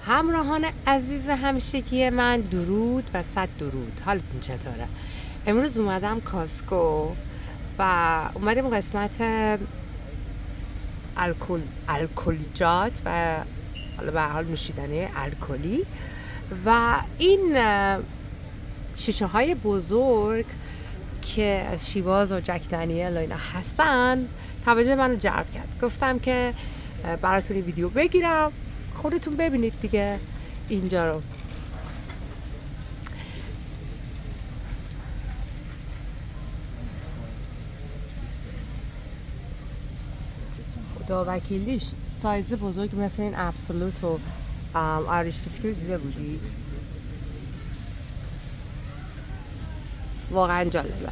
همراهان عزیز همیشگی من، درود و صد درود. حالتون چطوره؟ امروز اومدم کاسکو و اومدیم قسمت الکلیجات و حالا به حال نوشیدنی الکلی و این شیشه های بزرگ که شیواز و جک دنیل و اینا هستن توجه منو جلب کرد. گفتم که براتون ویدیو بگیرم، خودتون ببینید دیگه اینجا رو. خدا وکیلیش سایز بزرگ مثل این ابسولوت و آریش فیسکی دیده بودید؟ واقعا جالبه.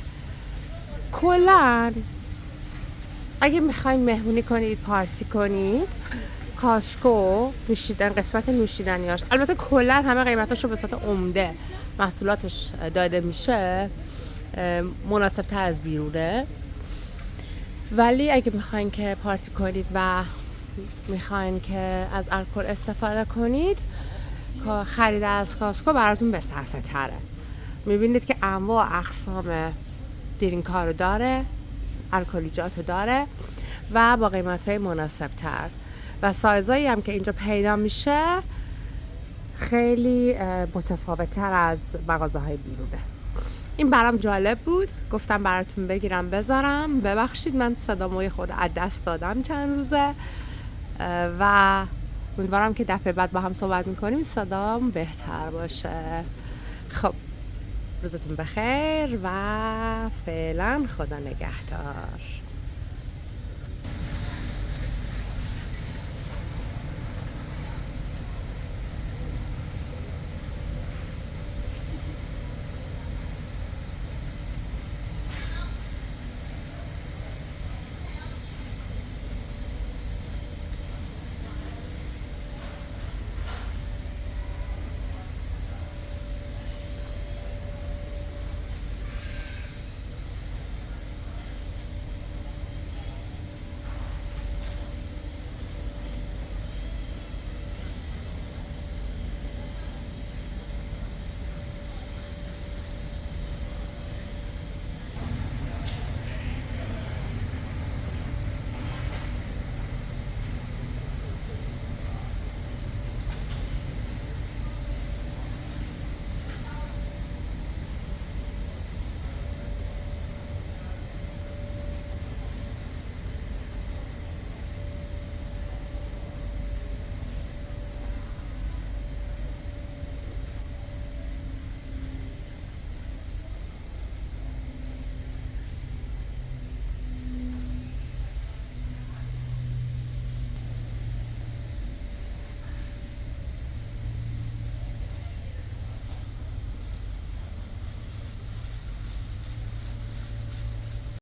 کلن اگه میخواین مهمونی کنید، پارتی کنید، کاسکو قسمت نوشیدنیاش، البته کلا همه قیمتاشو به صورت عمده محصولاتش داده میشه، مناسب تر از بیرونه. ولی اگه میخواین که پارتی کنید و میخواین که از الکل استفاده کنید، خرید از کاسکو براتون به صرفه تره. میبینید که انواع اقسام درینک‌ها رو داره، الکلیجات رو داره و با قیمت‌های مناسب تر و سایزایی هم که اینجا پیدا میشه خیلی متفاوت تر از مغازه‌های بیرونه. این برام جالب بود، گفتم براتون بگیرم بذارم. ببخشید من صدامو خود از دست دادم چند روزه و امیدوارم که دفعه بعد با هم صحبت میکنیم صدام بهتر باشه. خب روزتون بخیر و فعلا خدا نگهدار.